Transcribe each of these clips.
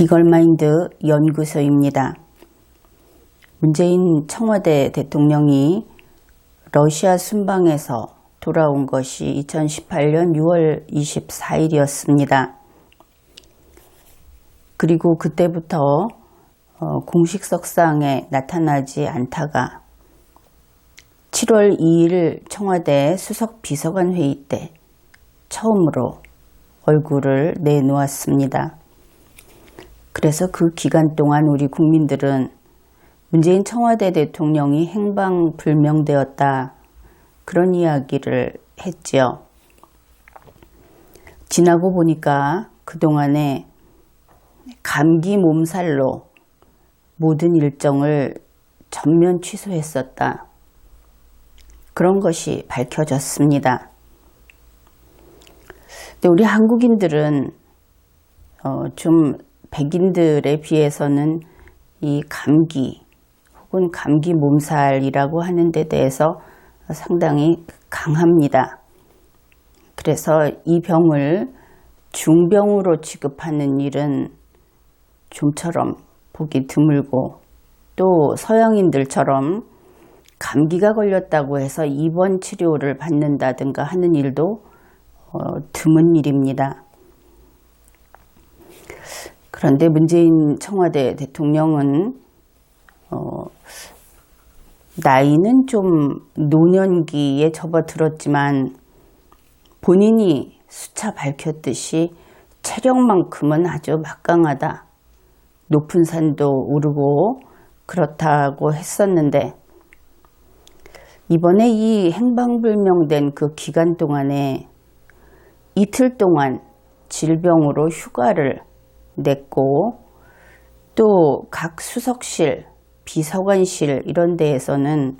리걸마인드 연구소입니다. 문재인 청와대 대통령이 러시아 순방에서 돌아온 것이 2018년 6월 24일이었습니다. 그리고 그때부터 공식 석상에 나타나지 않다가 7월 2일 청와대 수석 비서관 회의 때 처음으로 얼굴을 내놓았습니다. 그래서 그 기간 동안 우리 국민들은 문재인 청와대 대통령이 행방불명되었다, 그런 이야기를 했지요. 지나고 보니까 그동안에 감기 몸살로 모든 일정을 전면 취소했었다, 그런 것이 밝혀졌습니다. 근데 우리 한국인들은 좀 백인들에 비해서는 이 감기 혹은 감기 몸살이라고 하는 데 대해서 상당히 강합니다. 그래서 이 병을 중병으로 취급하는 일은 좀처럼 보기 드물고, 또 서양인들처럼 감기가 걸렸다고 해서 입원 치료를 받는다든가 하는 일도 드문 일입니다. 그런데 문재인 청와대 대통령은 나이는 좀 노년기에 접어들었지만 본인이 수차 밝혔듯이 체력만큼은 아주 막강하다, 높은 산도 오르고 그렇다고 했었는데, 이번에 이 행방불명된 그 기간 동안에 이틀 동안 질병으로 휴가를 냈고, 또 각 수석실, 비서관실 이런 데에서는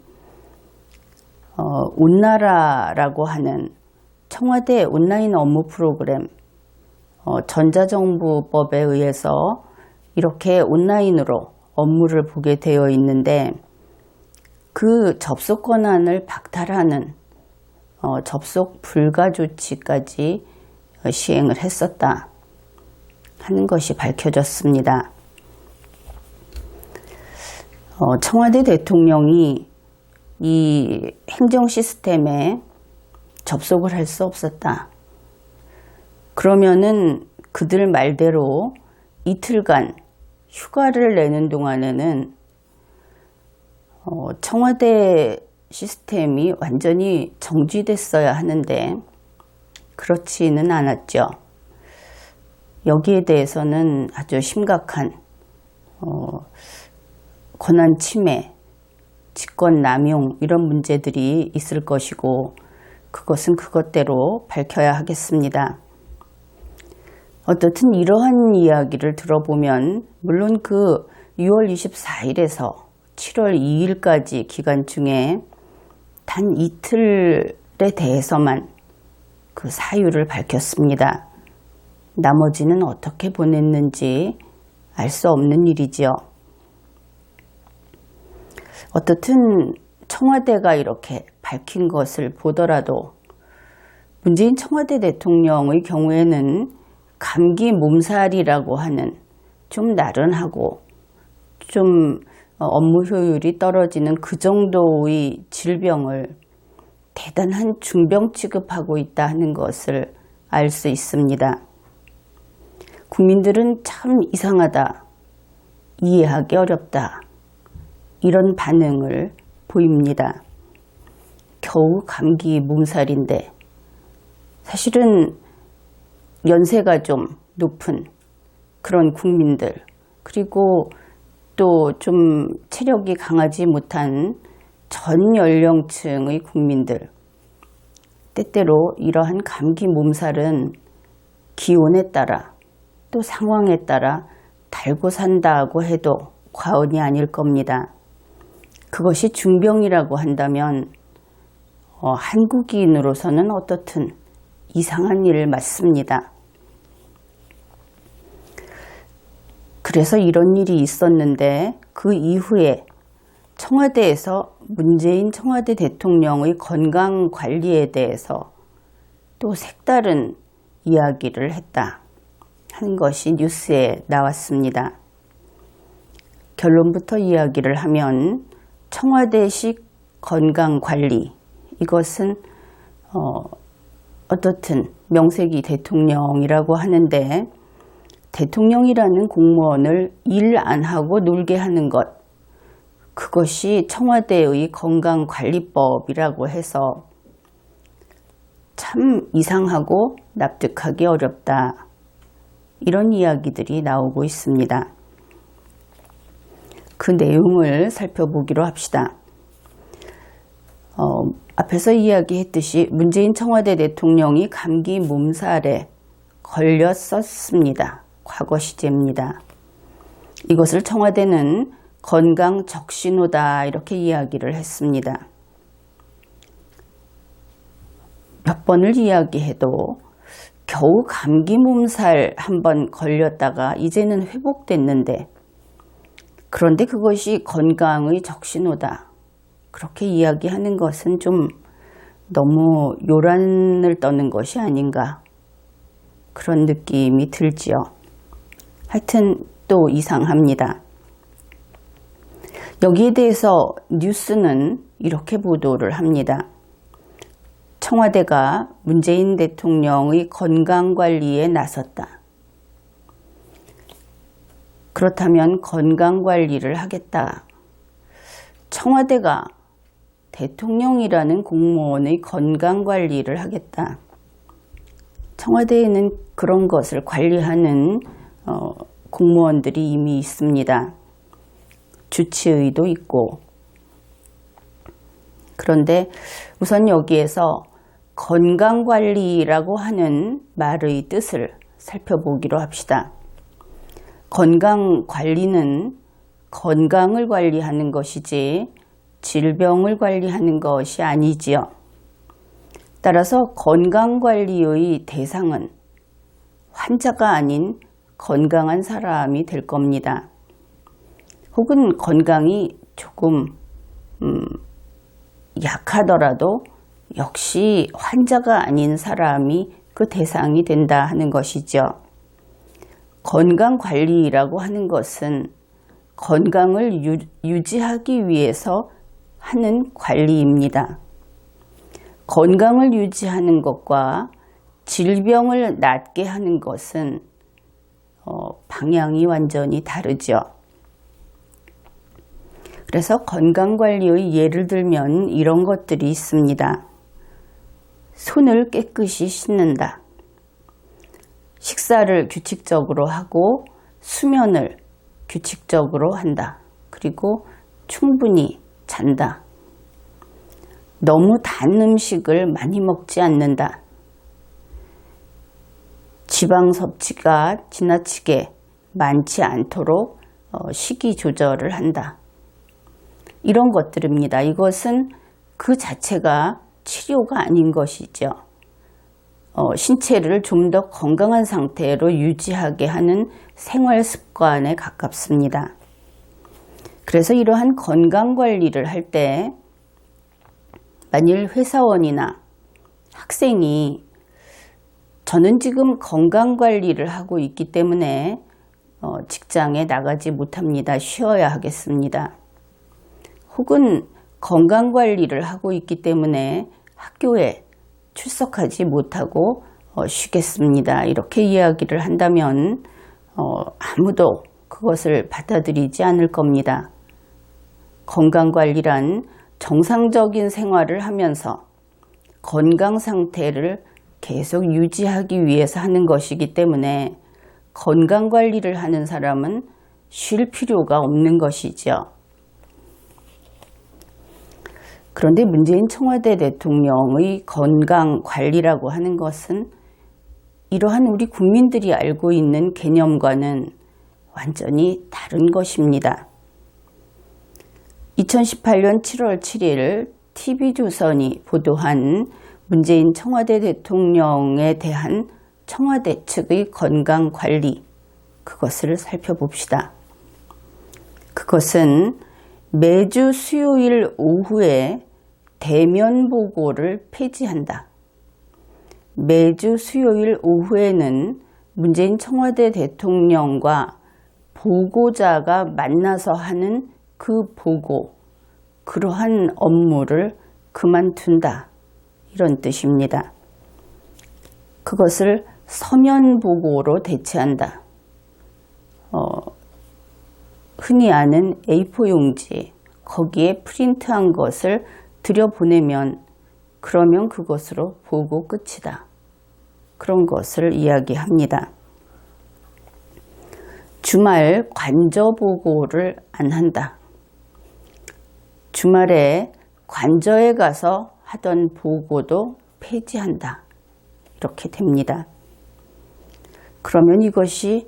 온나라라고 하는 청와대 온라인 업무 프로그램, 전자정부법에 의해서 이렇게 온라인으로 업무를 보게 되어 있는데, 그 접속 권한을 박탈하는 접속 불가 조치까지 시행을 했었다 하는 것이 밝혀졌습니다. 청와대 대통령이 이 행정 시스템에 접속을 할 수 없었다, 그러면은 그들 말대로 이틀간 휴가를 내는 동안에는 청와대 시스템이 완전히 정지됐어야 하는데 그렇지는 않았죠. 여기에 대해서는 아주 심각한 권한 침해, 직권 남용 이런 문제들이 있을 것이고, 그것은 그것대로 밝혀야 하겠습니다. 어떻든 이러한 이야기를 들어보면 물론 그 6월 24일에서 7월 2일까지 기간 중에 단 이틀에 대해서만 그 사유를 밝혔습니다. 나머지는 어떻게 보냈는지 알 수 없는 일이지요. 어떻든 청와대가 이렇게 밝힌 것을 보더라도 문재인 청와대 대통령의 경우에는 감기 몸살이라고 하는 좀 나른하고 좀 업무 효율이 떨어지는 그 정도의 질병을 대단한 중병 취급하고 있다 하는 것을 알 수 있습니다. 국민들은 참 이상하다, 이해하기 어렵다, 이런 반응을 보입니다. 겨우 감기 몸살인데, 사실은 연세가 좀 높은 그런 국민들, 그리고 또 좀 체력이 강하지 못한 전 연령층의 국민들, 때때로 이러한 감기 몸살은 기온에 따라 또 상황에 따라 달고 산다고 해도 과언이 아닐 겁니다. 그것이 중병이라고 한다면 한국인으로서는 어떻든 이상한 일 맞습니다. 그래서 이런 일이 있었는데 그 이후에 청와대에서 문재인 청와대 대통령의 건강관리에 대해서 또 색다른 이야기를 했다 하는 것이 뉴스에 나왔습니다. 결론부터 이야기를 하면 청와대식 건강관리, 이것은 어떻든 명색이 대통령이라고 하는데 대통령이라는 공무원을 일 안 하고 놀게 하는 것, 그것이 청와대의 건강관리법이라고 해서 참 이상하고 납득하기 어렵다, 이런 이야기들이 나오고 있습니다. 그 내용을 살펴보기로 합시다. 앞에서 이야기했듯이 문재인 청와대 대통령이 감기 몸살에 걸렸었습니다. 과거 시제입니다. 이것을 청와대는 건강 적신호다, 이렇게 이야기를 했습니다. 몇 번을 이야기해도 겨우 감기 몸살 한번 걸렸다가 이제는 회복됐는데, 그런데 그것이 건강의 적신호다, 그렇게 이야기하는 것은 좀 너무 요란을 떠는 것이 아닌가, 그런 느낌이 들지요. 하여튼 또 이상합니다. 여기에 대해서 뉴스는 이렇게 보도를 합니다. 청와대가 문재인 대통령의 건강관리에 나섰다. 그렇다면 건강관리를 하겠다. 청와대가 대통령이라는 공무원의 건강관리를 하겠다. 청와대에는 그런 것을 관리하는 공무원들이 이미 있습니다. 주치의도 있고. 그런데 우선 여기에서 건강관리라고 하는 말의 뜻을 살펴보기로 합시다. 건강관리는 건강을 관리하는 것이지 질병을 관리하는 것이 아니지요. 따라서 건강관리의 대상은 환자가 아닌 건강한 사람이 될 겁니다. 혹은 건강이 조금 약하더라도 역시 환자가 아닌 사람이 그 대상이 된다 하는 것이죠. 건강관리라고 하는 것은 건강을 유지하기 위해서 하는 관리입니다. 건강을 유지하는 것과 질병을 낫게 하는 것은 방향이 완전히 다르죠. 그래서 건강관리의 예를 들면 이런 것들이 있습니다. 손을 깨끗이 씻는다. 식사를 규칙적으로 하고 수면을 규칙적으로 한다. 그리고 충분히 잔다. 너무 단 음식을 많이 먹지 않는다. 지방 섭취가 지나치게 많지 않도록 식이 조절을 한다. 이런 것들입니다. 이것은 그 자체가 치료가 아닌 것이죠. 신체를 좀 더 건강한 상태로 유지하게 하는 생활 습관에 가깝습니다. 그래서 이러한 건강관리를 할 때 만일 회사원이나 학생이 저는 지금 건강관리를 하고 있기 때문에 직장에 나가지 못합니다. 쉬어야 하겠습니다. 혹은 건강관리를 하고 있기 때문에 학교에 출석하지 못하고 쉬겠습니다. 이렇게 이야기를 한다면 아무도 그것을 받아들이지 않을 겁니다. 건강관리란 정상적인 생활을 하면서 건강 상태를 계속 유지하기 위해서 하는 것이기 때문에 건강관리를 하는 사람은 쉴 필요가 없는 것이죠. 그런데 문재인 청와대 대통령의 건강관리라고 하는 것은 이러한 우리 국민들이 알고 있는 개념과는 완전히 다른 것입니다. 2018년 7월 7일 TV조선이 보도한 문재인 청와대 대통령에 대한 청와대 측의 건강관리, 그것을 살펴봅시다. 그것은 매주 수요일 오후에 대면 보고를 폐지한다. 매주 수요일 오후에는 문재인 청와대 대통령과 보고자가 만나서 하는 그 보고, 그러한 업무를 그만둔다, 이런 뜻입니다. 그것을 서면 보고로 대체한다. 흔히 아는 A4 용지, 거기에 프린트한 것을 들여보내면 그러면 그것으로 보고 끝이다. 그런 것을 이야기합니다. 주말 관저 보고를 안 한다. 주말에 관저에 가서 하던 보고도 폐지한다. 이렇게 됩니다. 그러면 이것이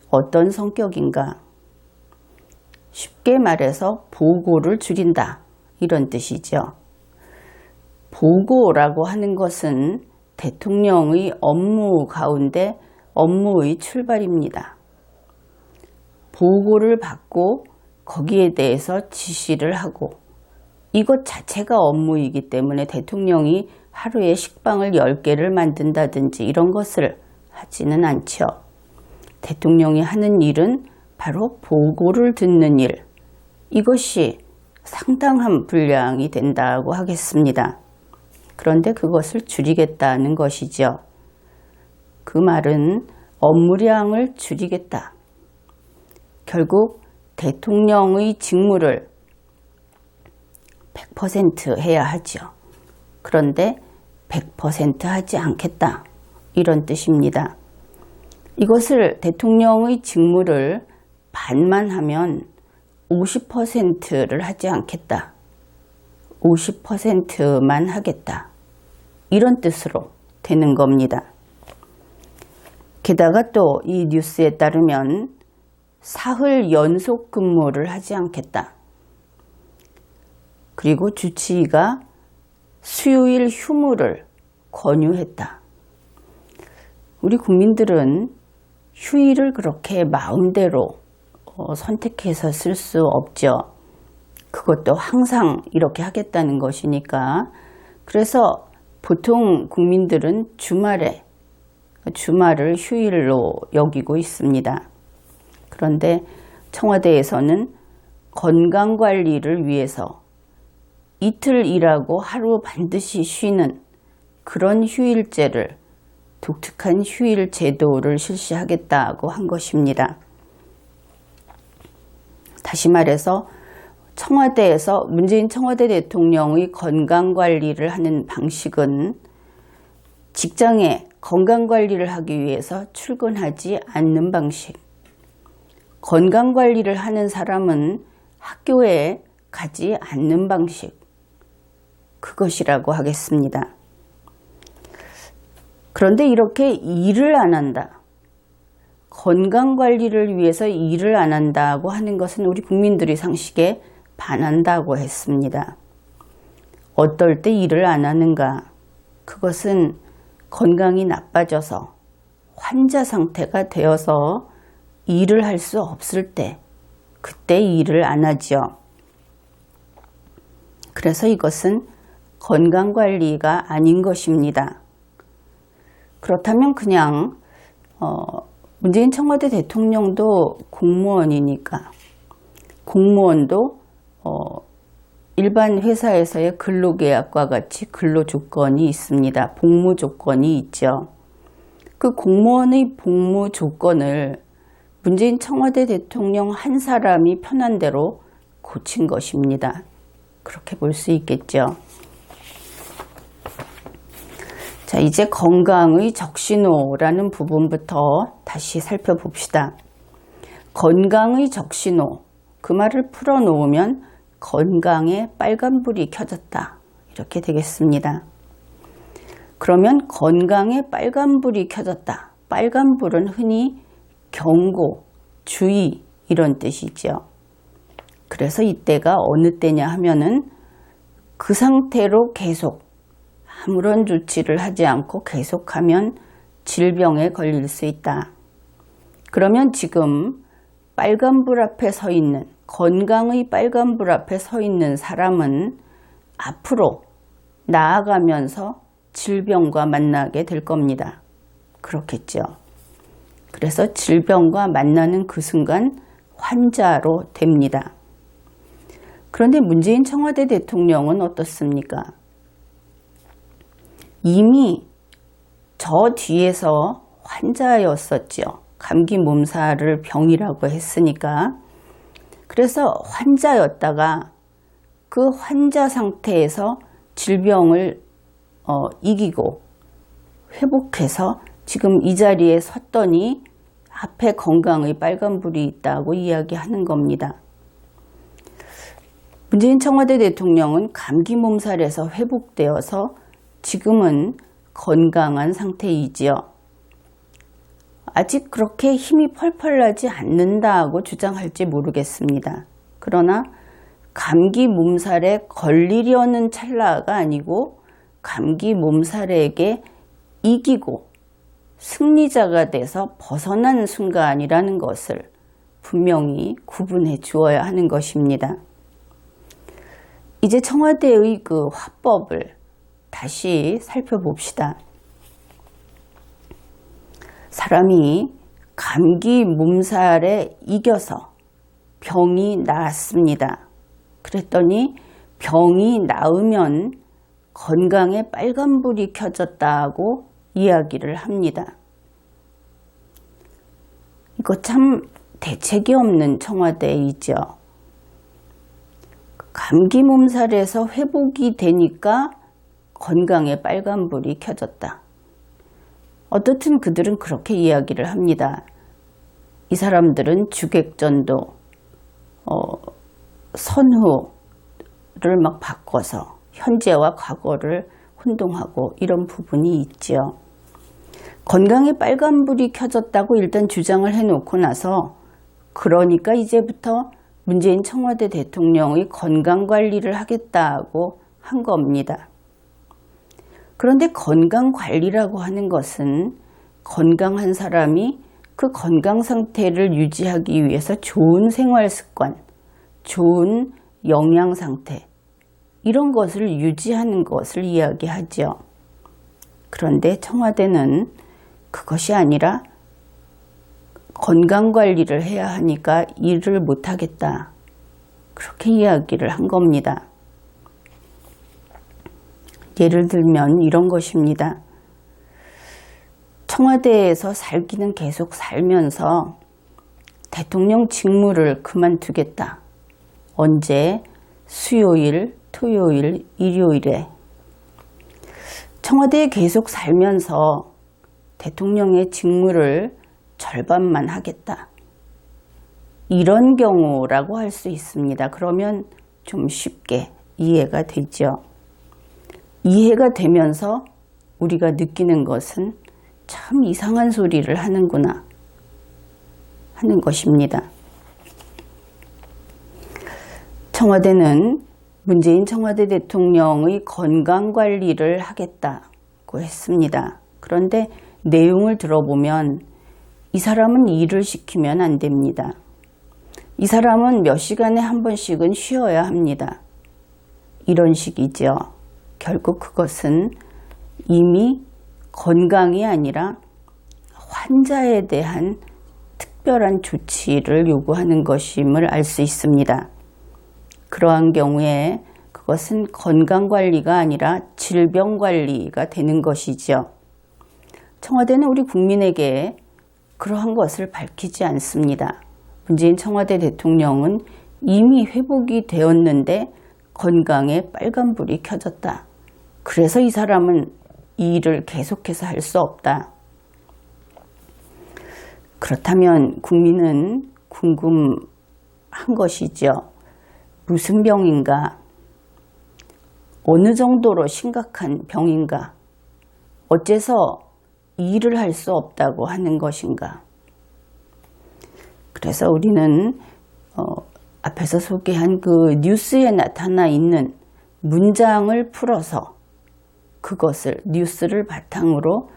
어떤 성격인가? 쉽게 말해서 보고를 줄인다, 이런 뜻이죠. 보고라고 하는 것은 대통령의 업무 가운데 업무의 출발입니다. 보고를 받고 거기에 대해서 지시를 하고, 이것 자체가 업무이기 때문에 대통령이 하루에 식빵을 10개를 만든다든지 이런 것을 하지는 않죠. 대통령이 하는 일은 바로 보고를 듣는 일, 이것이 상당한 분량이 된다고 하겠습니다. 그런데 그것을 줄이겠다는 것이죠. 그 말은 업무량을 줄이겠다. 결국 대통령의 직무를 100% 해야 하죠. 그런데 100% 하지 않겠다, 이런 뜻입니다. 이것을 대통령의 직무를 반만 하면 50%를 하지 않겠다. 50%만 하겠다. 이런 뜻으로 되는 겁니다. 게다가 또 이 뉴스에 따르면 사흘 연속 근무를 하지 않겠다. 그리고 주치의가 수요일 휴무를 권유했다. 우리 국민들은 휴일을 그렇게 마음대로 선택해서 쓸 수 없죠. 그것도 항상 이렇게 하겠다는 것이니까. 그래서 보통 국민들은 주말을 휴일로 여기고 있습니다. 그런데 청와대에서는 건강관리를 위해서 이틀 일하고 하루 반드시 쉬는 그런 휴일제를, 독특한 휴일 제도를 실시하겠다고 한 것입니다. 다시 말해서 청와대에서 문재인 청와대 대통령의 건강관리를 하는 방식은 직장에 건강관리를 하기 위해서 출근하지 않는 방식, 건강관리를 하는 사람은 학교에 가지 않는 방식, 그것이라고 하겠습니다. 그런데 이렇게 일을 안 한다, 건강관리를 위해서 일을 안 한다고 하는 것은 우리 국민들이 상식에 반한다고 했습니다. 어떨 때 일을 안 하는가? 그것은 건강이 나빠져서 환자 상태가 되어서 일을 할 수 없을 때, 그때 일을 안 하죠. 그래서 이것은 건강관리가 아닌 것입니다. 그렇다면 그냥 문재인 청와대 대통령도 공무원이니까 공무원도 일반 회사에서의 근로계약과 같이 근로조건이 있습니다. 복무조건이 있죠. 그 공무원의 복무조건을 문재인 청와대 대통령 한 사람이 편한 대로 고친 것입니다. 그렇게 볼 수 있겠죠. 자, 이제 건강의 적신호라는 부분부터 다시 살펴봅시다. 건강의 적신호, 그 말을 풀어놓으면 건강에 빨간불이 켜졌다, 이렇게 되겠습니다. 그러면 건강에 빨간불이 켜졌다. 빨간불은 흔히 경고, 주의, 이런 뜻이죠. 그래서 이때가 어느 때냐 하면은 그 상태로 계속 아무런 조치를 하지 않고 계속하면 질병에 걸릴 수 있다. 그러면 지금 빨간불 앞에 서 있는, 건강의 빨간불 앞에 서 있는 사람은 앞으로 나아가면서 질병과 만나게 될 겁니다. 그렇겠죠. 그래서 질병과 만나는 그 순간 환자로 됩니다. 그런데 문재인 청와대 대통령은 어떻습니까? 이미 저 뒤에서 환자였었죠. 감기 몸살을 병이라고 했으니까. 그래서 환자였다가 그 환자 상태에서 질병을 이기고 회복해서 지금 이 자리에 섰더니 앞에 건강의 빨간불이 있다고 이야기하는 겁니다. 문재인 청와대 대통령은 감기 몸살에서 회복되어서 지금은 건강한 상태이지요. 아직 그렇게 힘이 펄펄 나지 않는다고 주장할지 모르겠습니다. 그러나 감기 몸살에 걸리려는 찰나가 아니고 감기 몸살에게 이기고 승리자가 돼서 벗어난 순간이라는 것을 분명히 구분해 주어야 하는 것입니다. 이제 청와대의 그 화법을 다시 살펴봅시다. 사람이 감기 몸살에 이겨서 병이 나았습니다. 그랬더니 병이 나으면 건강에 빨간불이 켜졌다고 이야기를 합니다. 이거 참 대책이 없는 청와대이죠. 감기 몸살에서 회복이 되니까 건강에 빨간불이 켜졌다. 어떻든 그들은 그렇게 이야기를 합니다. 이 사람들은 주객전도 선후를 막 바꿔서 현재와 과거를 혼동하고 이런 부분이 있지요. 건강에 빨간불이 켜졌다고 일단 주장을 해놓고 나서 그러니까 이제부터 문재인 청와대 대통령의 건강관리를 하겠다고 한 겁니다. 그런데 건강관리라고 하는 것은 건강한 사람이 그 건강 상태를 유지하기 위해서 좋은 생활습관, 좋은 영양 상태 이런 것을 유지하는 것을 이야기하죠. 그런데 청와대는 그것이 아니라 건강관리를 해야 하니까 일을 못하겠다. 그렇게 이야기를 한 겁니다. 예를 들면 이런 것입니다. 청와대에서 살기는 계속 살면서 대통령 직무를 그만두겠다. 언제? 수요일, 토요일, 일요일에. 청와대에 계속 살면서 대통령의 직무를 절반만 하겠다. 이런 경우라고 할 수 있습니다. 그러면 좀 쉽게 이해가 되죠. 이해가 되면서 우리가 느끼는 것은 참 이상한 소리를 하는구나 하는 것입니다. 청와대는 문재인 청와대 대통령의 건강관리를 하겠다고 했습니다. 그런데 내용을 들어보면 이 사람은 일을 시키면 안 됩니다. 이 사람은 몇 시간에 한 번씩은 쉬어야 합니다. 이런 식이죠. 결국 그것은 이미 건강이 아니라 환자에 대한 특별한 조치를 요구하는 것임을 알 수 있습니다. 그러한 경우에 그것은 건강관리가 아니라 질병관리가 되는 것이죠. 청와대는 우리 국민에게 그러한 것을 밝히지 않습니다. 문재인 청와대 대통령은 이미 회복이 되었는데 건강에 빨간불이 켜졌다. 그래서 이 사람은 이 일을 계속해서 할 수 없다. 그렇다면 국민은 궁금한 것이죠. 무슨 병인가? 어느 정도로 심각한 병인가? 어째서 일을 할 수 없다고 하는 것인가? 그래서 우리는 앞에서 소개한 그 뉴스에 나타나 있는 문장을 풀어서 그것을 뉴스를 바탕으로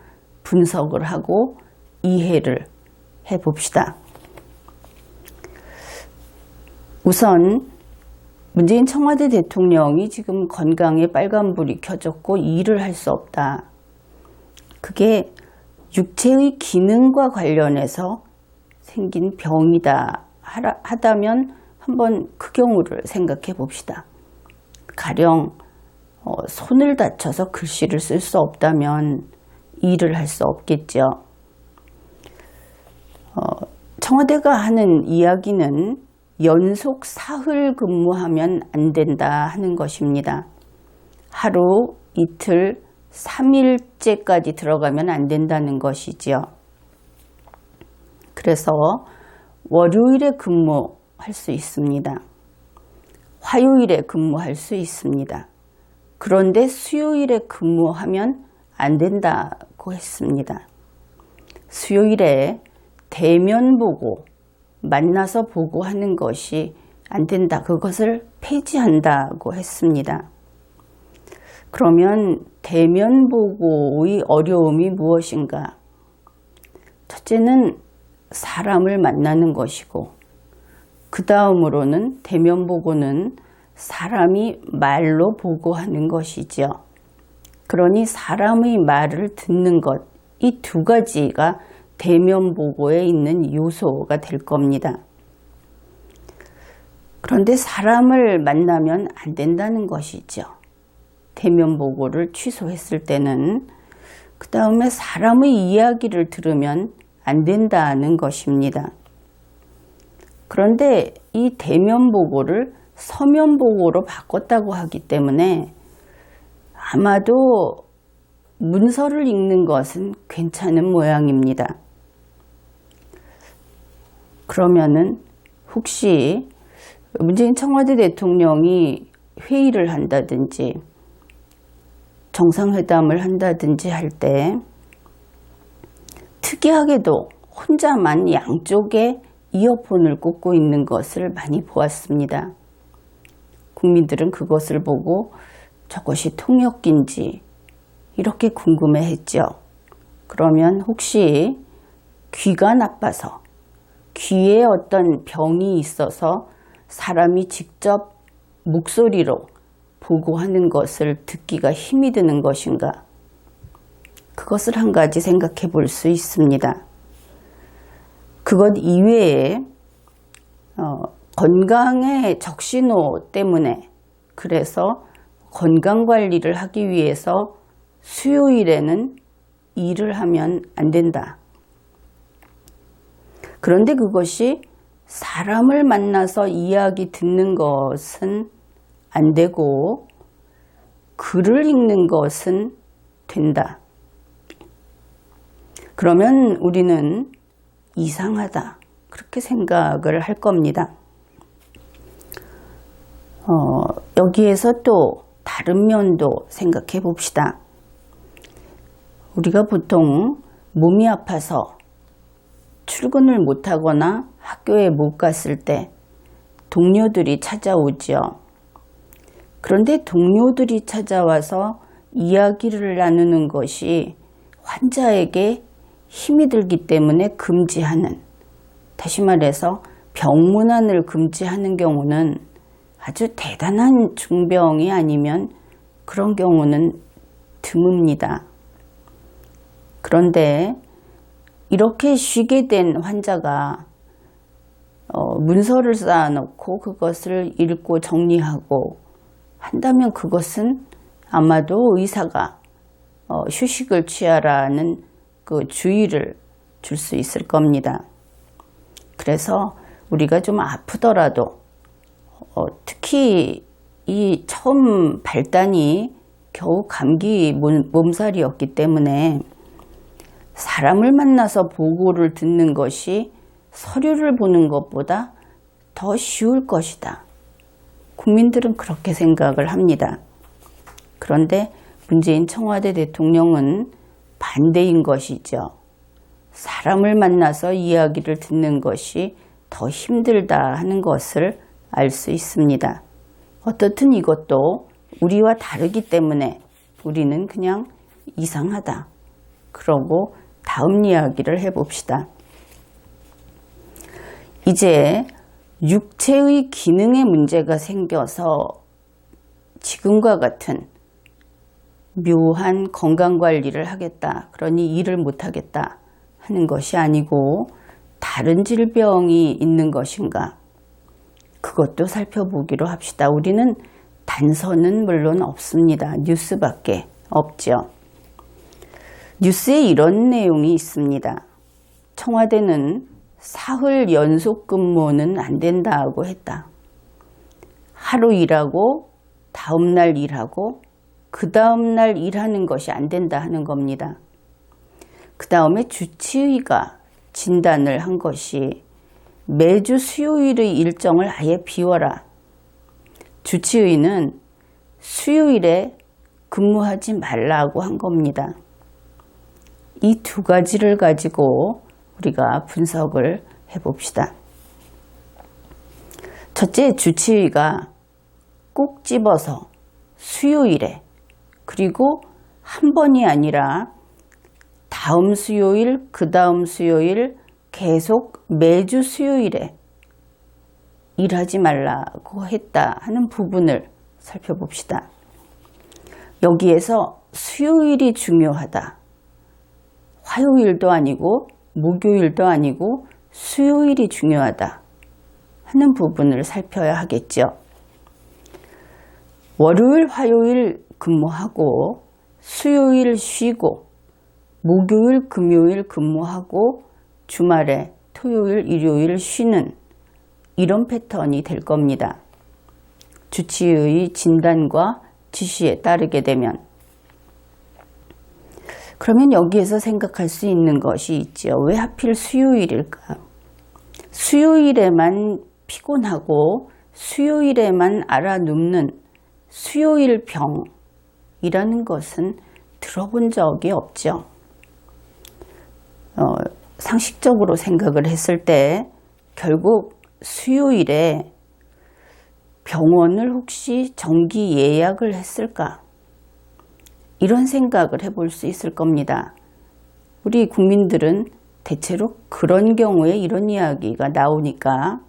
분석을 하고 이해를 해봅시다. 우선 문재인 청와대 대통령이 지금 건강에 빨간불이 켜졌고 일을 할 수 없다. 그게 육체의 기능과 관련해서 생긴 병이다 하다면 한번 그 경우를 생각해 봅시다. 가령 손을 다쳐서 글씨를 쓸 수 없다면 일을 할 수 없겠죠. 청와대가 하는 이야기는 연속 사흘 근무하면 안 된다 하는 것입니다. 하루, 이틀, 3일째까지 들어가면 안 된다는 것이지요. 그래서 월요일에 근무할 수 있습니다. 화요일에 근무할 수 있습니다. 그런데 수요일에 근무하면 안 된다고 했습니다. 수요일에 대면 보고 만나서 보고하는 것이 안 된다. 그것을 폐지한다고 했습니다. 그러면 대면 보고의 어려움이 무엇인가? 첫째는 사람을 만나는 것이고, 그 다음으로는 대면 보고는 사람이 말로 보고하는 것이죠. 그러니 사람의 말을 듣는 것, 이 두 가지가 대면 보고에 있는 요소가 될 겁니다. 그런데 사람을 만나면 안 된다는 것이죠. 대면 보고를 취소했을 때는 그 다음에 사람의 이야기를 들으면 안 된다는 것입니다. 그런데 이 대면 보고를 서면 보고로 바꿨다고 하기 때문에 아마도 문서를 읽는 것은 괜찮은 모양입니다. 그러면은 혹시 문재인 청와대 대통령이 회의를 한다든지 정상회담을 한다든지 할 때 특이하게도 혼자만 양쪽에 이어폰을 꽂고 있는 것을 많이 보았습니다. 국민들은 그것을 보고 저것이 통역인지 이렇게 궁금해했죠. 그러면 혹시 귀가 나빠서 귀에 어떤 병이 있어서 사람이 직접 목소리로 보고하는 것을 듣기가 힘이 드는 것인가? 그것을 한 가지 생각해 볼 수 있습니다. 그것 이외에 건강의 적신호 때문에, 그래서 건강관리를 하기 위해서 수요일에는 일을 하면 안 된다. 그런데 그것이 사람을 만나서 이야기 듣는 것은 안 되고 글을 읽는 것은 된다. 그러면 우리는 이상하다, 그렇게 생각을 할 겁니다. 여기에서 또 다른 면도 생각해 봅시다. 우리가 보통 몸이 아파서 출근을 못하거나 학교에 못 갔을 때 동료들이 찾아오죠. 그런데 동료들이 찾아와서 이야기를 나누는 것이 환자에게 힘이 들기 때문에 금지하는, 다시 말해서 병문안을 금지하는 경우는 아주 대단한 중병이 아니면 그런 경우는 드뭅니다. 그런데 이렇게 쉬게 된 환자가 문서를 쌓아놓고 그것을 읽고 정리하고 한다면 그것은 아마도 의사가 휴식을 취하라는 그 주의를 줄 수 있을 겁니다. 그래서 우리가 좀 아프더라도 특히 이 처음 발단이 겨우 감기 몸살이었기 때문에 사람을 만나서 보고를 듣는 것이 서류를 보는 것보다 더 쉬울 것이다. 국민들은 그렇게 생각을 합니다. 그런데 문재인 청와대 대통령은 반대인 것이죠. 사람을 만나서 이야기를 듣는 것이 더 힘들다 하는 것을 알 수 있습니다. 어떻든 이것도 우리와 다르기 때문에 우리는 그냥 이상하다. 그러고 다음 이야기를 해봅시다. 이제 육체의 기능에 문제가 생겨서 지금과 같은 묘한 건강관리를 하겠다, 그러니 일을 못하겠다 하는 것이 아니고 다른 질병이 있는 것인가, 그것도 살펴보기로 합시다. 우리는 단서는 물론 없습니다. 뉴스밖에 없죠. 뉴스에 이런 내용이 있습니다. 청와대는 사흘 연속 근무는 안 된다고 했다. 하루 일하고 다음날 일하고 그 다음날 일하는 것이 안 된다 하는 겁니다. 그 다음에 주치의가 진단을 한 것이 매주 수요일의 일정을 아예 비워라. 주치의는 수요일에 근무하지 말라고 한 겁니다. 이 두 가지를 가지고 우리가 분석을 해봅시다. 첫째, 주치의가 꼭 집어서 수요일에, 그리고 한 번이 아니라 다음 수요일, 그 다음 수요일, 계속 매주 수요일에 일하지 말라고 했다 하는 부분을 살펴봅시다. 여기에서 수요일이 중요하다. 화요일도 아니고 목요일도 아니고 수요일이 중요하다 하는 부분을 살펴야 하겠죠. 월요일, 화요일 근무하고 수요일 쉬고 목요일, 금요일 근무하고 주말에 토요일, 일요일 쉬는 이런 패턴이 될 겁니다. 주치의의 진단과 지시에 따르게 되면. 그러면 여기에서 생각할 수 있는 것이 있죠. 왜 하필 수요일일까? 수요일에만 피곤하고 수요일에만 알아눕는 수요일병이라는 것은 들어본 적이 없죠. 상식적으로 생각을 했을 때 결국 수요일에 병원을 혹시 정기 예약을 했을까? 이런 생각을 해볼 수 있을 겁니다. 우리 국민들은 대체로 그런 경우에 이런 이야기가 나오니까,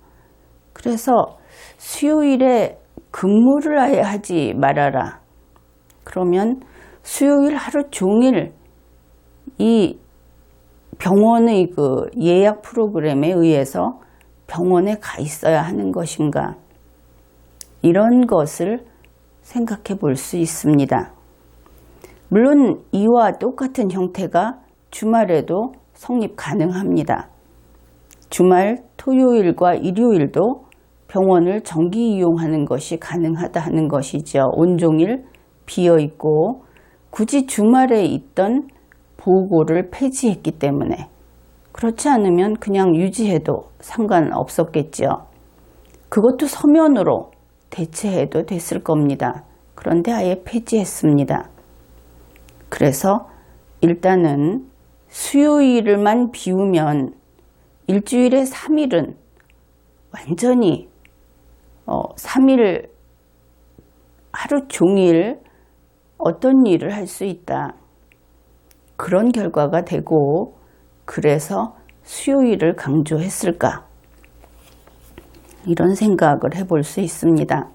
그래서 수요일에 근무를 아예 하지 말아라. 그러면 수요일 하루 종일 이 병원의 그 예약 프로그램에 의해서 병원에 가 있어야 하는 것인가? 이런 것을 생각해 볼 수 있습니다. 물론 이와 똑같은 형태가 주말에도 성립 가능합니다. 주말 토요일과 일요일도 병원을 정기 이용하는 것이 가능하다 하는 것이죠. 온종일 비어 있고 굳이 주말에 있던 보고를 폐지했기 때문에. 그렇지 않으면 그냥 유지해도 상관없었겠죠. 그것도 서면으로 대체해도 됐을 겁니다. 그런데 아예 폐지했습니다. 그래서 일단은 수요일만 비우면 일주일에 3일은 완전히 3일 하루 종일 어떤 일을 할 수 있다. 그런 결과가 되고, 그래서 수요일을 강조했을까? 이런 생각을 해볼 수 있습니다.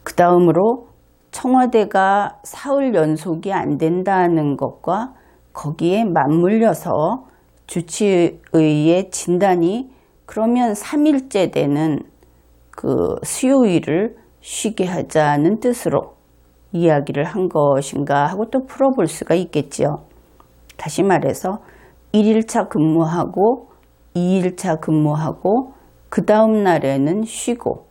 그 다음으로 청와대가 사흘 연속이 안 된다는 것과 거기에 맞물려서 주치의의 진단이 그러면 3일째 되는 그 수요일을 쉬게 하자는 뜻으로 이야기를 한 것인가 하고 또 풀어볼 수가 있겠죠. 다시 말해서 1일차 근무하고 2일차 근무하고 그 다음 날에는 쉬고,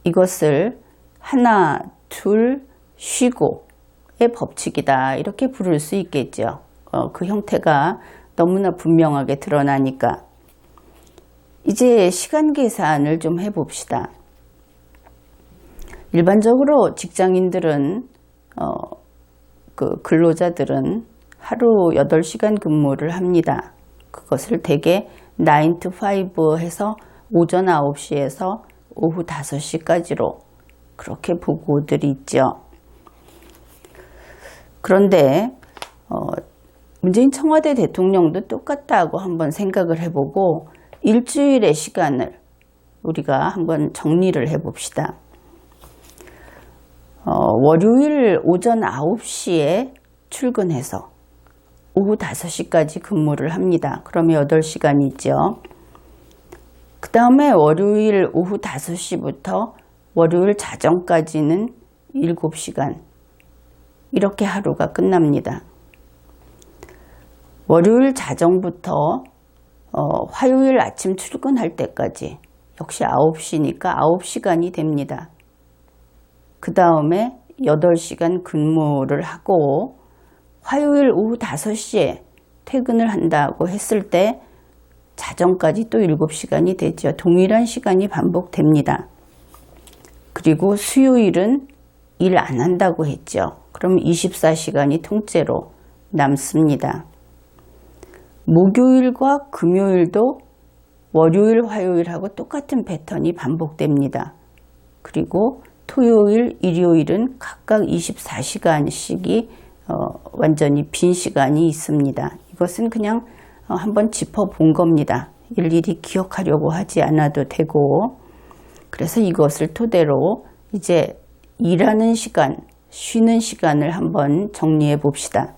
이것을 하나, 둘, 쉬고의 법칙이다 이렇게 부를 수 있겠죠. 그 형태가 너무나 분명하게 드러나니까. 이제 시간 계산을 좀 해봅시다. 일반적으로 직장인들은 그 근로자들은 하루 8시간 근무를 합니다. 그것을 대개 9 to 5 해서 오전 9시에서 오후 5시까지로 그렇게 보고들이 있죠. 그런데 문재인 청와대 대통령도 똑같다고 한번 생각을 해보고 일주일의 시간을 우리가 한번 정리를 해봅시다. 월요일 오전 9시에 출근해서 오후 5시까지 근무를 합니다. 그러면 8시간이죠. 그 다음에 월요일 오후 5시부터 월요일 자정까지는 7시간. 이렇게 하루가 끝납니다. 월요일 자정부터 화요일 아침 출근할 때까지 역시 9시니까 9시간이 됩니다. 그 다음에 8시간 근무를 하고 화요일 오후 5시에 퇴근을 한다고 했을 때 자정까지 또 7시간이 되죠. 동일한 시간이 반복됩니다. 그리고 수요일은 일 안 한다고 했죠. 그럼 24시간이 통째로 남습니다. 목요일과 금요일도 월요일, 화요일하고 똑같은 패턴이 반복됩니다. 그리고 토요일, 일요일은 각각 24시간씩이 완전히 빈 시간이 있습니다. 이것은 그냥 한번 짚어본 겁니다. 일일이 기억하려고 하지 않아도 되고, 그래서 이것을 토대로 이제 일하는 시간, 쉬는 시간을 한번 정리해 봅시다.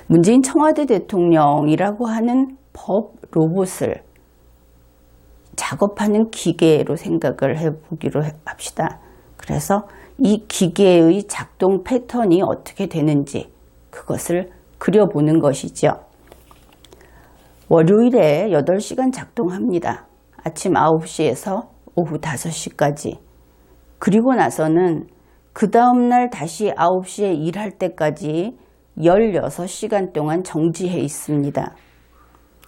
문재인 청와대 대통령이라고 하는 법 로봇을 작업하는 기계로 생각을 해보기로 합시다. 그래서 이 기계의 작동 패턴이 어떻게 되는지 그것을 그려보는 것이죠. 월요일에 8시간 작동합니다. 아침 9시에서 오후 5시까지. 그리고 나서는 그 다음날 다시 9시에 일할 때까지 16시간 동안 정지해 있습니다.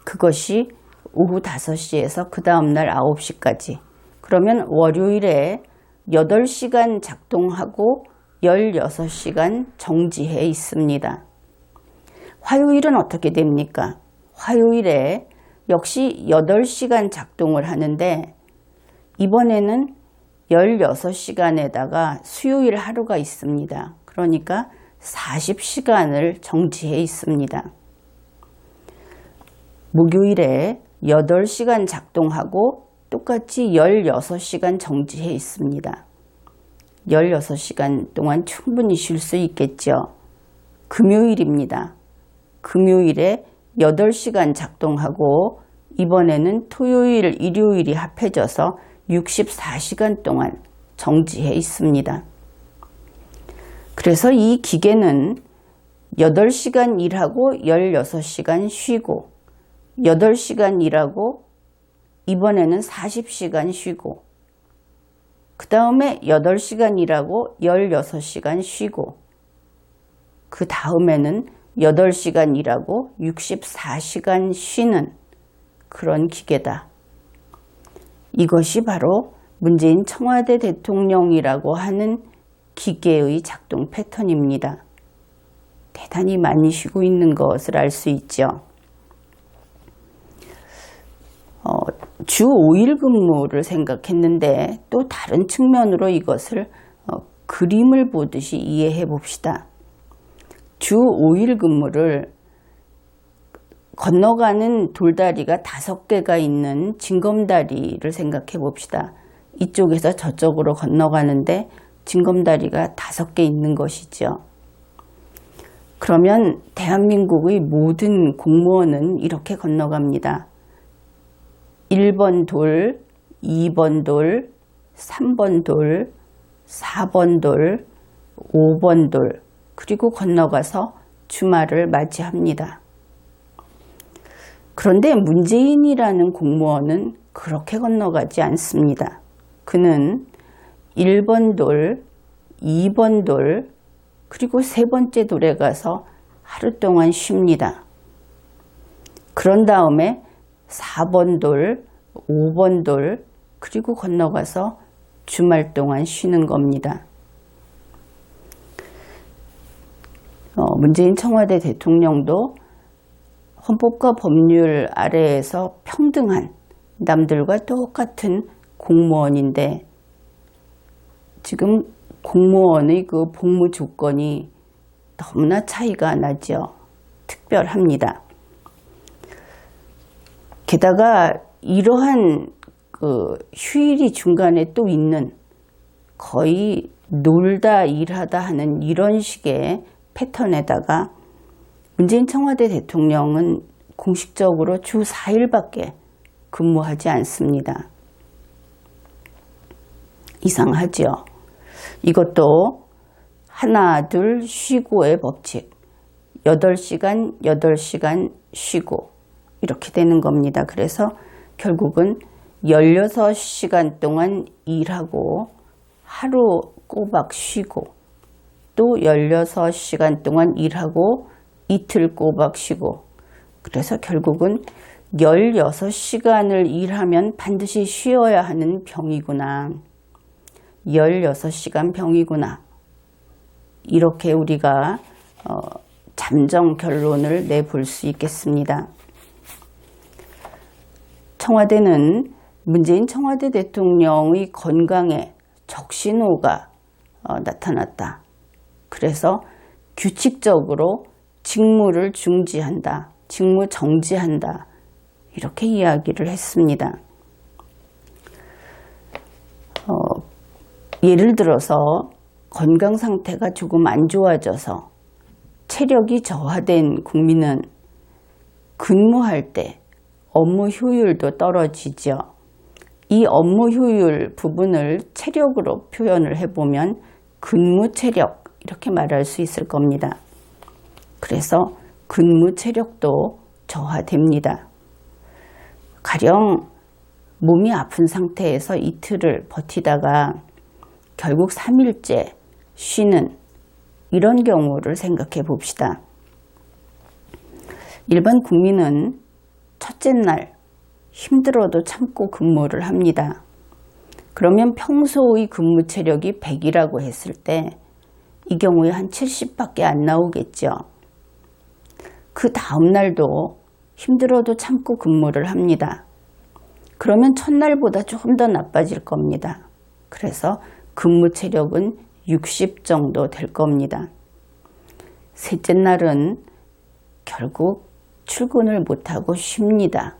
그것이 오후 5시에서 그 다음날 9시까지. 그러면 월요일에 8시간 작동하고 16시간 정지해 있습니다. 화요일은 어떻게 됩니까? 화요일에 역시 8시간 작동을 하는데 이번에는 16시간에다가 수요일 하루가 있습니다. 그러니까 40시간을 정지해 있습니다. 목요일에 8시간 작동하고 똑같이 16시간 정지해 있습니다. 16시간 동안 충분히 쉴 수 있겠죠. 금요일입니다. 금요일에 8시간 작동하고 이번에는 토요일, 일요일이 합해져서 64시간 동안 정지해 있습니다. 그래서 이 기계는 8시간 일하고 16시간 쉬고 8시간 일하고 이번에는 40시간 쉬고 그 다음에 8시간 일하고 16시간 쉬고 그 다음에는 8시간 일하고 64시간 쉬는 그런 기계다. 이것이 바로 문재인 청와대 대통령이라고 하는 기계의 작동 패턴입니다. 대단히 많이 쉬고 있는 것을 알 수 있죠. 주 5일 근무를 생각했는데 또 다른 측면으로 이것을 그림을 보듯이 이해해 봅시다. 주 5일 근무를 건너가는 돌다리가 5개가 있는 징검다리를 생각해 봅시다. 이쪽에서 저쪽으로 건너가는데 징검다리가 5개 있는 것이죠. 그러면 대한민국의 모든 공무원은 이렇게 건너갑니다. 1번 돌, 2번 돌, 3번 돌, 4번 돌, 5번 돌, 그리고 건너가서 주말을 맞이합니다. 그런데 문재인이라는 공무원은 그렇게 건너가지 않습니다. 그는 1번 돌, 2번 돌, 그리고 3번째 돌에 가서 하루 동안 쉽니다. 그런 다음에 4번 돌, 5번 돌, 그리고 건너가서 주말 동안 쉬는 겁니다. 문재인 청와대 대통령도 헌법과 법률 아래에서 평등한 남들과 똑같은 공무원인데 지금 공무원의 그 복무 조건이 너무나 차이가 나죠. 특별합니다. 게다가 이러한 그 휴일이 중간에 또 있는 거의 놀다 일하다 하는 이런 식의 패턴에다가 문재인 청와대 대통령은 공식적으로 주 4일밖에 근무하지 않습니다. 이상하죠. 이것도 하나 둘 쉬고의 법칙. 8시간 8시간 쉬고 이렇게 되는 겁니다. 그래서 결국은 16시간 동안 일하고 하루 꼬박 쉬고 또 16시간 동안 일하고 이틀 꼬박 쉬고 그래서 결국은 16시간을 일하면 반드시 쉬어야 하는 병이구나. 16시간 병이구나. 이렇게 우리가 잠정 결론을 내볼 수 있겠습니다. 청와대는 문재인 청와대 대통령의 건강에 적신호가 나타났다. 그래서 규칙적으로 직무를 중지한다. 직무 정지한다. 이렇게 이야기를 했습니다. 예를 들어서 건강 상태가 조금 안 좋아져서 체력이 저하된 국민은 근무할 때 업무 효율도 떨어지죠. 이 업무 효율 부분을 체력으로 표현을 해보면 근무 체력 이렇게 말할 수 있을 겁니다. 그래서 근무 체력도 저하됩니다. 가령 몸이 아픈 상태에서 이틀을 버티다가 결국 3일째 쉬는 이런 경우를 생각해 봅시다. 일반 국민은 첫째 날 힘들어도 참고 근무를 합니다. 그러면 평소의 근무 체력이 100이라고 했을 때 이 경우에 한 70밖에 안 나오겠죠. 그 다음 날도 힘들어도 참고 근무를 합니다. 그러면 첫날보다 조금 더 나빠질 겁니다. 그래서 근무 체력은 60 정도 될 겁니다. 셋째 날은 결국 출근을 못하고 쉽니다.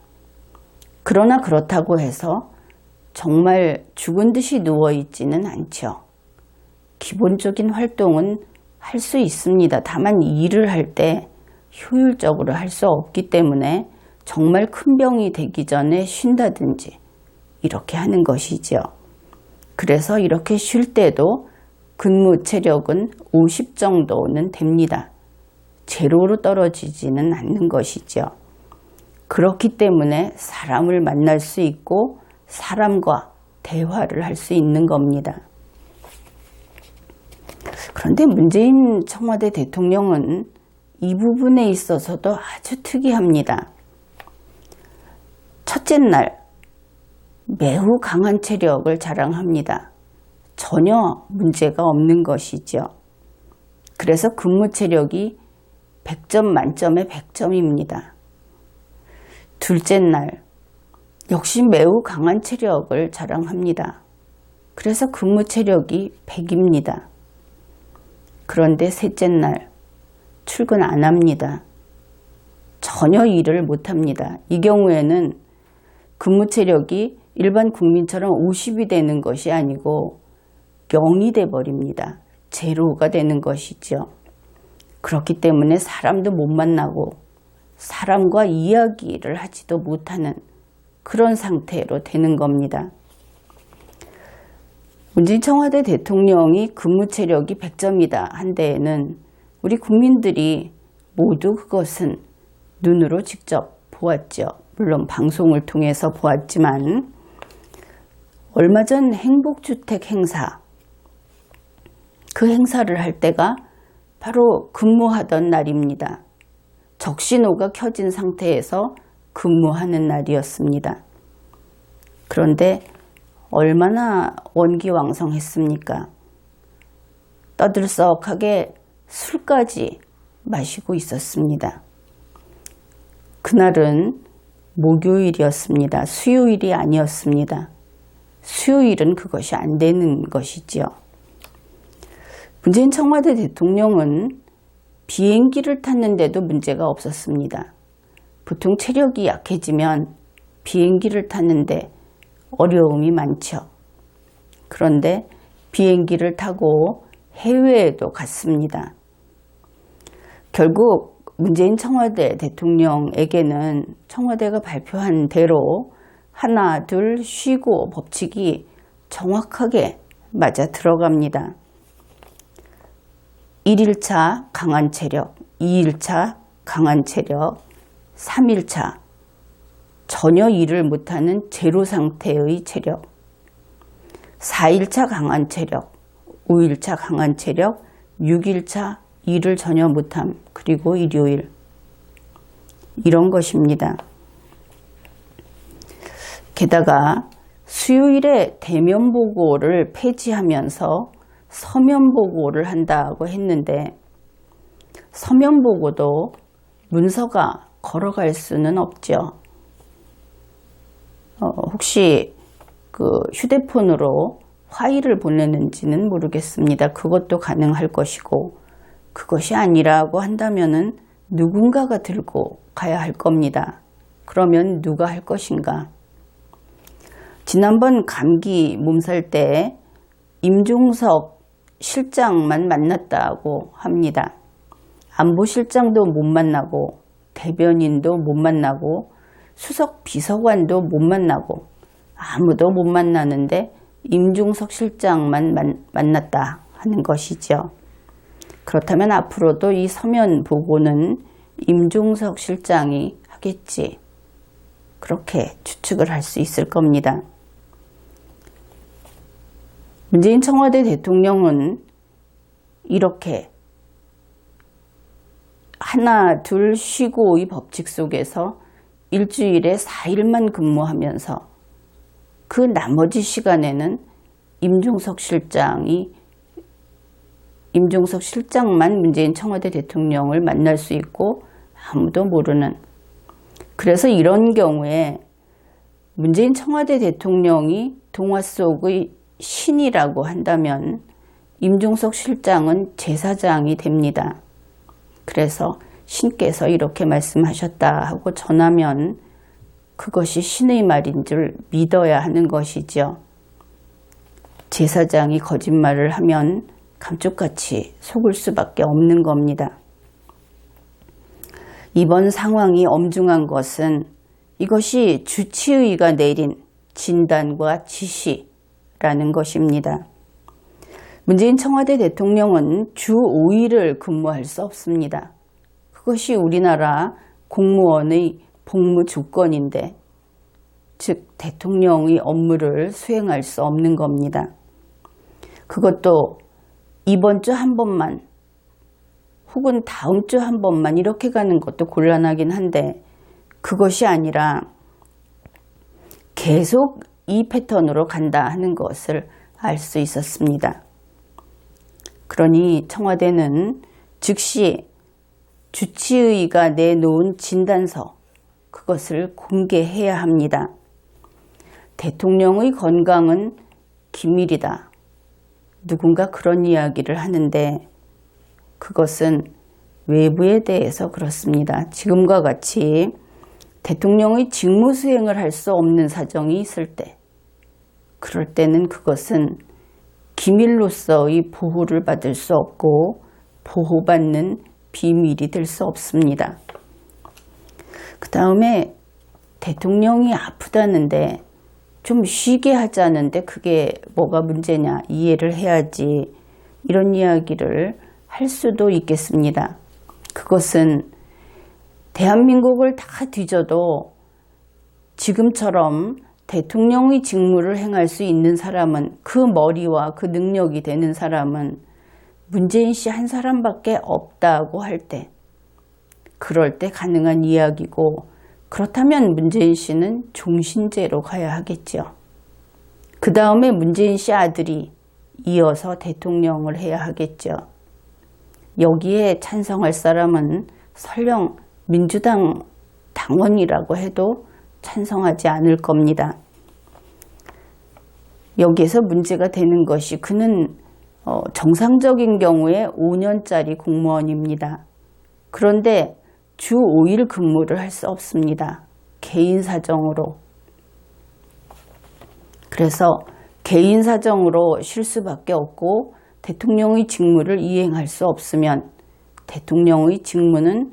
그러나 그렇다고 해서 정말 죽은 듯이 누워있지는 않죠. 기본적인 활동은 할 수 있습니다. 다만 일을 할 때 효율적으로 할 수 없기 때문에 정말 큰 병이 되기 전에 쉰다든지 이렇게 하는 것이죠. 그래서 이렇게 쉴 때도 근무 체력은 50 정도는 됩니다. 제로로 떨어지지는 않는 것이죠. 그렇기 때문에 사람을 만날 수 있고 사람과 대화를 할 수 있는 겁니다. 그런데 문재인 청와대 대통령은 이 부분에 있어서도 아주 특이합니다. 첫째 날 매우 강한 체력을 자랑합니다. 전혀 문제가 없는 것이죠. 그래서 근무 체력이 100점 만점에 100점입니다. 둘째 날 역시 매우 강한 체력을 자랑합니다. 그래서 근무 체력이 100입니다. 그런데 셋째 날 출근 안 합니다. 전혀 일을 못 합니다. 이 경우에는 근무 체력이 일반 국민처럼 50이 되는 것이 아니고 0이 돼 버립니다. 제로가 되는 것이죠. 그렇기 때문에 사람도 못 만나고 사람과 이야기를 하지도 못하는 그런 상태로 되는 겁니다. 문재인 청와대 대통령이 근무 체력이 100점이다 한 데에는 우리 국민들이 모두 그것은 눈으로 직접 보았죠. 물론 방송을 통해서 보았지만 얼마 전 행복주택 행사, 그 행사를 할 때가 바로 근무하던 날입니다. 적신호가 켜진 상태에서 근무하는 날이었습니다. 그런데 얼마나 원기왕성했습니까? 떠들썩하게 술까지 마시고 있었습니다. 그날은 목요일이었습니다. 수요일이 아니었습니다. 수요일은 그것이 안 되는 것이지요. 문재인 청와대 대통령은 비행기를 탔는데도 문제가 없었습니다. 보통 체력이 약해지면 비행기를 탔는데 어려움이 많죠. 그런데 비행기를 타고 해외에도 갔습니다. 결국 문재인 청와대 대통령에게는 청와대가 발표한 대로 하나, 둘 쉬고 법칙이 정확하게 맞아 들어갑니다. 1일차 강한 체력, 2일차 강한 체력, 3일차 전혀 일을 못하는 제로 상태의 체력, 4일차 강한 체력, 5일차 강한 체력, 6일차 일을 전혀 못함, 그리고 일요일. 이런 것입니다. 게다가 수요일에 대면 보고를 폐지하면서 서면 보고를 한다고 했는데 서면 보고도 문서가 걸어갈 수는 없죠. 혹시 그 휴대폰으로 파일을 보내는지는 모르겠습니다. 그것도 가능할 것이고 그것이 아니라고 한다면은 누군가가 들고 가야 할 겁니다. 그러면 누가 할 것인가? 지난번 감기 몸살 때 임종석 실장만 만났다고 합니다. 안보실장도 못 만나고 대변인도 못 만나고 수석 비서관도 못 만나고 아무도 못 만나는데 임종석 실장만 만났다 하는 것이죠. 그렇다면 앞으로도 이 서면 보고는 임종석 실장이 하겠지. 그렇게 추측을 할 수 있을 겁니다. 문재인 청와대 대통령은 이렇게 하나, 둘 쉬고 이 법칙 속에서 일주일에 4일만 근무하면서 그 나머지 시간에는 임종석 실장만 문재인 청와대 대통령을 만날 수 있고 아무도 모르는. 그래서 이런 경우에 문재인 청와대 대통령이 동화 속의 신이라고 한다면 임종석 실장은 제사장이 됩니다. 그래서 신께서 이렇게 말씀하셨다 하고 전하면 그것이 신의 말인 줄 믿어야 하는 것이죠. 제사장이 거짓말을 하면 감쪽같이 속을 수밖에 없는 겁니다. 이번 상황이 엄중한 것은 이것이 주치의가 내린 진단과 지시라는 것입니다. 문재인 청와대 대통령은 주 5일을 근무할 수 없습니다. 그것이 우리나라 공무원의 복무 조건인데, 즉 대통령의 업무를 수행할 수 없는 겁니다. 그것도 이번 주 한 번만 혹은 다음 주 한 번만 이렇게 가는 것도 곤란하긴 한데 그것이 아니라 계속 이 패턴으로 간다 하는 것을 알 수 있었습니다. 그러니 청와대는 즉시 주치의가 내놓은 진단서 그것을 공개해야 합니다. 대통령의 건강은 기밀이다. 누군가 그런 이야기를 하는데 그것은 외부에 대해서 그렇습니다. 지금과 같이 대통령의 직무 수행을 할 수 없는 사정이 있을 때, 그럴 때는 그것은 기밀로서의 보호를 받을 수 없고 보호받는 비밀이 될 수 없습니다. 그 다음에 대통령이 아프다는데 좀 쉬게 하자는데 그게 뭐가 문제냐, 이해를 해야지, 이런 이야기를 할 수도 있겠습니다. 그것은 대한민국을 다 뒤져도 지금처럼 대통령의 직무를 행할 수 있는 사람은, 그 머리와 그 능력이 되는 사람은 문재인 씨 한 사람밖에 없다고 할 때, 그럴 때 가능한 이야기고, 그렇다면 문재인 씨는 종신제로 가야 하겠죠. 그 다음에 문재인 씨 아들이 이어서 대통령을 해야 하겠죠. 여기에 찬성할 사람은 설령 민주당 당원이라고 해도 찬성하지 않을 겁니다. 여기에서 문제가 되는 것이 그는 정상적인 경우에 5년짜리 공무원입니다. 그런데 주 5일 근무를 할 수 없습니다. 개인 사정으로. 그래서 개인 사정으로 쉴 수밖에 없고 대통령의 직무를 이행할 수 없으면 대통령의 직무는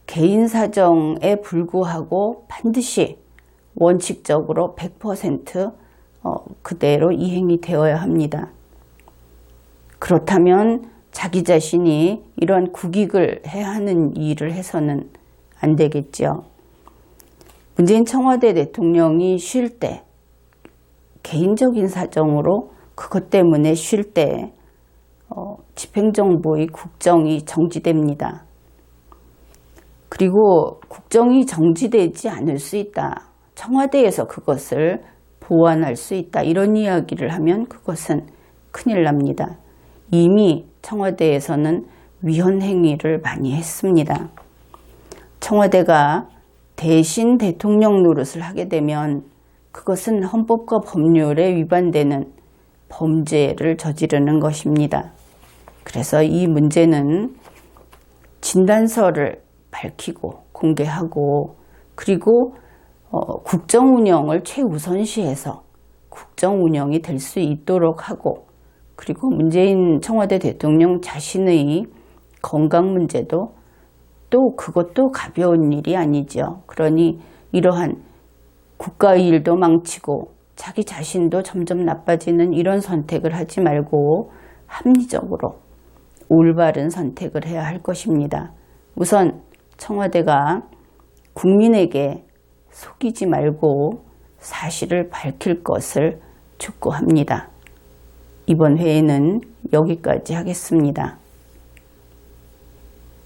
개인 사정에 불구하고 반드시 원칙적으로 100% 그대로 이행이 되어야 합니다. 그렇다면 자기 자신이 이러한 국익을 해야 하는 일을 해서는 안 되겠죠. 문재인 청와대 대통령이 쉴 때 개인적인 사정으로 그것 때문에 쉴 때 집행정부의 국정이 정지됩니다. 그리고 국정이 정지되지 않을 수 있다. 청와대에서 그것을 보완할 수 있다. 이런 이야기를 하면 그것은 큰일 납니다. 이미 청와대에서는 위헌 행위를 많이 했습니다. 청와대가 대신 대통령 노릇을 하게 되면 그것은 헌법과 법률에 위반되는 범죄를 저지르는 것입니다. 그래서 이 문제는 진단서를 밝히고 공개하고 그리고 국정 운영을 최우선시해서 국정 운영이 될 수 있도록 하고 그리고 문재인 청와대 대통령 자신의 건강 문제도 또 그것도 가벼운 일이 아니죠. 그러니 이러한 국가의 일도 망치고 자기 자신도 점점 나빠지는 이런 선택을 하지 말고 합리적으로 올바른 선택을 해야 할 것입니다. 우선 청와대가 국민에게 속이지 말고 사실을 밝힐 것을 촉구합니다. 이번 회의는 여기까지 하겠습니다.